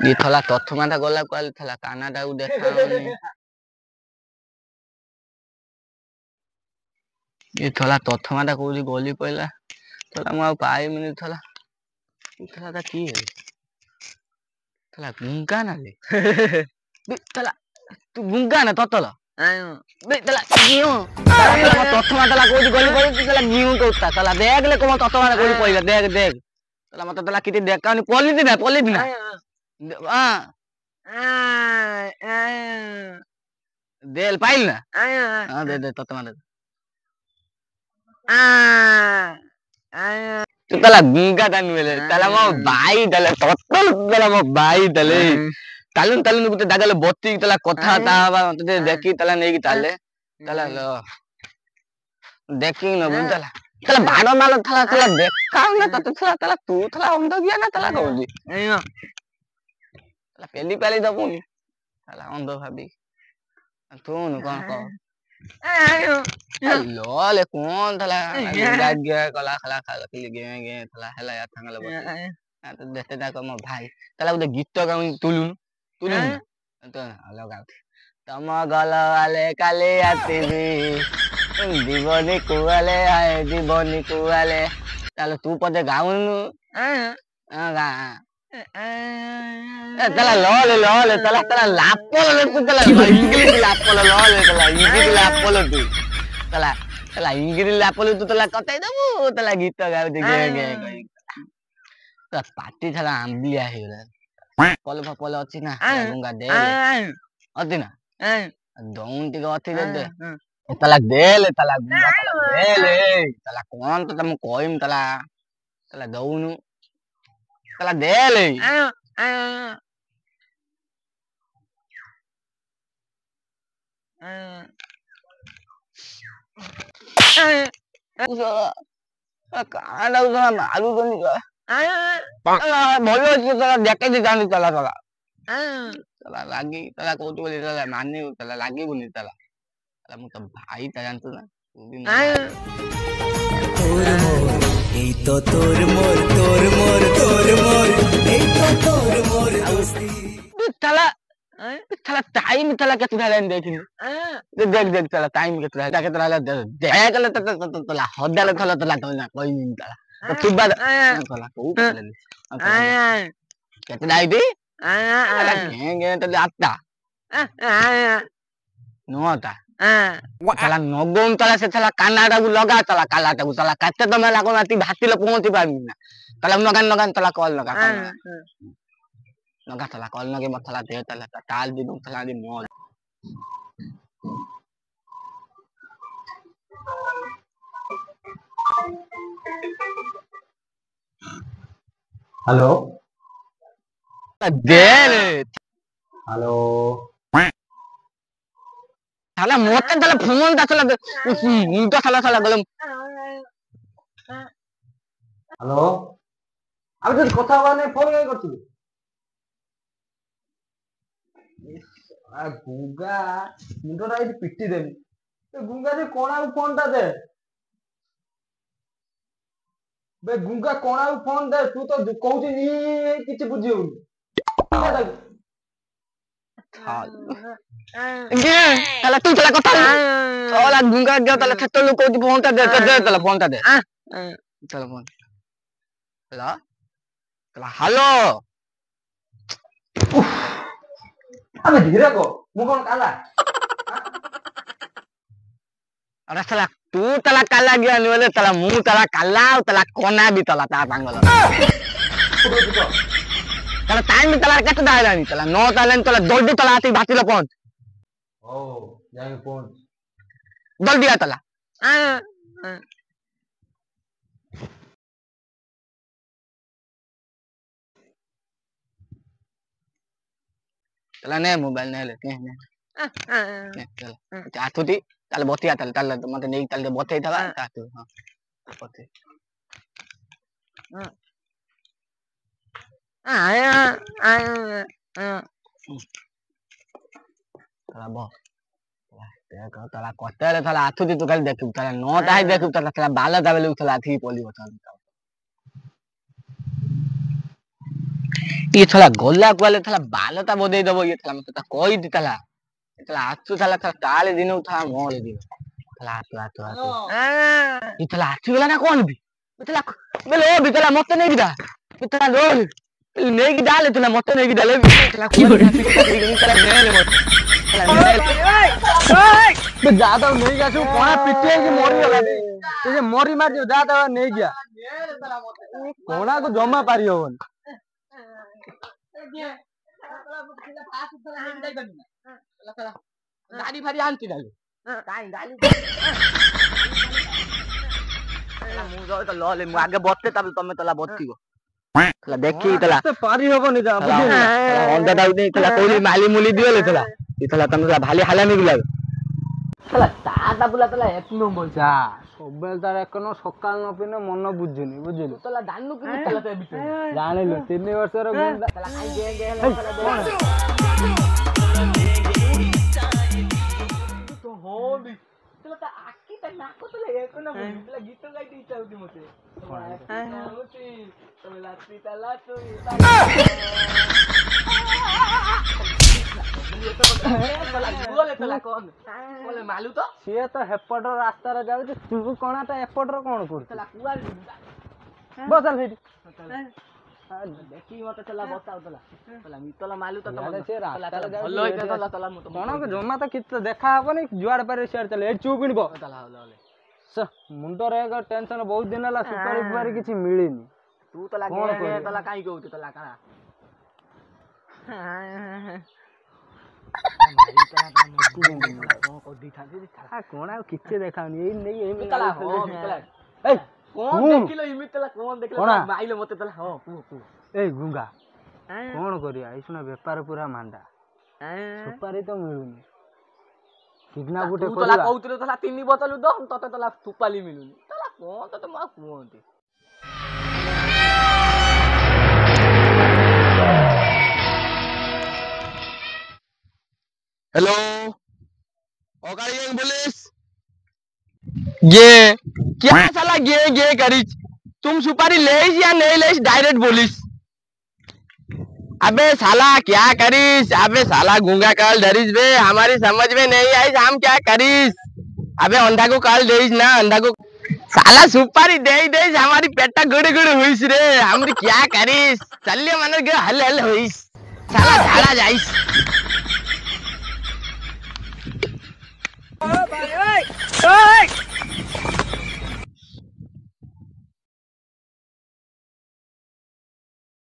ये थला तथमाटा गला कुआल थला कानाडा उ देखाउनी ये थला तथमाटा कोली गली पइला थला म पाई मिनि थला थला ता की है थला गुंगा ना ले बे थला तू गुंगा ना ततला बे थला गियो थला तथमाटा ला कोली गली पइला थला गियो तो थला देख ले कोम तथमाटा कोली पइला देख देख थला मत थला किति देखाउनी पॉली दिना हां देल पाइल ना हां दे तथमाटा तू तला गुंगा तान मेले तला मो भाई तले तत्तल तला मो भाई तले तालुन तालुन गुते दागले बत्ती तला कथा ताबा ते देखि तला नेकी ताले तला ल देखि न बुतला तला भाडो माल थला तला देखाउ न त थला तला तू थला अंध गया ना तला कहूजी तला पेली पेली दबुनी तला अंध भाबी तू न कोन कह लले कौन थला गाग गया कला खला खला गे गे थला हला या थंगला बस तो देखते ना को भाई थला उदे गीत गाउन तुलुन तुलुन तो लगा तम गल वाले काले आतीबी दीवनी कुआले आए दीवनी कुआले ताले तू पदे गाउन गा तला लले तला तला लापल तू तला इंग्लिश लापल लले तला इंग्लिश लापल तू तला तला इंग्लिश लापल तू तला कतै दबु तला गीत गाउ दे गे गे तला पार्टी थला आंबिया हेला पल पल अछि ना गुंगा दे अति ना दौन टिक अति दे तला देले तला गुंगा तला देले तला कोन त तम कोइम तला तला दौनु तला देले काना उसा मारू गनी भलो अछि तला देखे दे जानी तला तला तला लागी तला कोतु बोली तला माने तला लागी गुनी तला तला मु त भाई त जानतो ना तू भी तोर मोर ए तो तोर मोर तोर मोर तोर मोर ए तो तोर मोर दोस्ती तला तला टाइम तला के तुरा लेन देखिन देख देख तला टाइम के तुरा के तुरा देख ले तला हदल थला तला तला कोई नहीं तला तो सुबा तला को तला केतना आइदी तला गे तला आत्ता नोता तला नगोन तला से तला कानाडा को लगा तला कालाटा को तला काटे तो मैं लागो नाती भाती ल पहुंची पाबी ना तला नगन नगन तला कॉल लगा नगा तला कॉल नगे मथला दे तला टाल दी तला दी मोल हेलो देले हेलो तला मोते तला फोन ता तला मुंटा तला तला गलम हेलो अब तो কথা বলে ফোন কে করছিস आ गुंगा मुंडा इति पिट्टी देनी ए गुंगा जे कोणा फोन ता दे बे गुंगा कोणा फोन दे तू तो कहू छी किछि बुझियो तला तू तला कथा तला गुंगा गयो तला खेतो लोग को फोन ता दे तला फोन ता दे तला फोन हेलो तला हेलो अबे धीरे को मु कोन काला अरे तला तू तला काला गया बोले तला मु तला काला तला कोना भी तला ता पांगल तला टाइम भी तला केत दाइला नी तला नो तला तला जल्दी तला आती भाती ल पहुंच ओ जाए पहुंच जल्दी आ तला तला ने मोबाइल ने ले ने चल आथुती ताले बतिया ताले मते नै ताले बतै दबा तातु हां बतै आया आया तला बो देखो तला कतेले तला आथु तू खाली देखु तला नोटा ही देखु तला तला बाल दाबेले तला आथि पली बता ये थला गोला कोले थला बालता बोदे दबो ये थला मत कोई दी तला थला आथु थला ताले दिन उठा मोर दिन थला आथु ये थला आथु वाला ना कौन भी थला बेलो भी थला मत नहीं बिदा थला रोल नहीं की डाले थला मत नहीं की डाले थला थला मेले मत तो ज्यादा नहीं गया तू कोना पिटे की मोरी वाला ये जे मोरी मार जो ज्यादा नहीं गया कोना को जमा पारी होवन गाड़ी भारी आंटी डाले काई गाड़ी मु जो तो लले मु आगे बत्ते तब तमे तला बत्तीगो तला देखी तला तो पारी होबो नि जा अंडा दाउ नहीं तला कोली माली मुली दिले तला तला तमला भाली हाला नहीं लाग तला दादा बुला तला एक नंबर जा सबेल तार एकनो सकाल न पिने मन बुझुनी बुझिलु तला दानु कि तला ते बिच जानिलु 3 वर्ष रो गुंडा तला काई गे तला तो हो भी तला ता आकी त नाको तला एक नंबर तला गीत गाई दी चाउती मते होती तला तला तो बोले मालू तो सिए तो हेपट रास्ता रे जाउ तू कोना तो एपट रो कोन कर तला कुआ बसल हेटी देखी मत तला बताओ तला तला मितला मालू तो यार से रास्ता रे जाउ भलो है तला तला मत कोना को जमा तो कित देखा हबनी जुआड़ पर शेयर चले ए चुपिनबो तला होले स मुंडो रे का टेंशन बहुत दिन ला सुपारी सुपारी किछि मिलिनी तू तला गे तला काई कहू तला काना कोना किछे देखानी ए नहीं ए तला हो तला ए कौन देखिलो इमित तला कौन देखिलो माइलो मते तला हो पु ए गुंगा कोन करिया इसना व्यापार पूरा मांडा सुपारी तो मिलुनी कितना गुटे तू तला कहउतलो तला 3 बोतल दो तते तला सुपाली मिलुनी तला कौन तो मा कोनती हेलो ओकारियन पुलिस ये क्या साला ये करीच तुम सुपारी लेस या नहीं लेस डायरेक्ट पुलिस अबे साला क्या करीस अबे साला गूंगा काल धरीस बे हमारी समझ में नहीं आई हम क्या करीस अबे अंडा को काल देइस ना अंडा को साला सुपारी दे हमारी पेटा गुड़ हुईस रे हम क्या करीस चलिए मन हल हुईस साला झाड़ा जाइस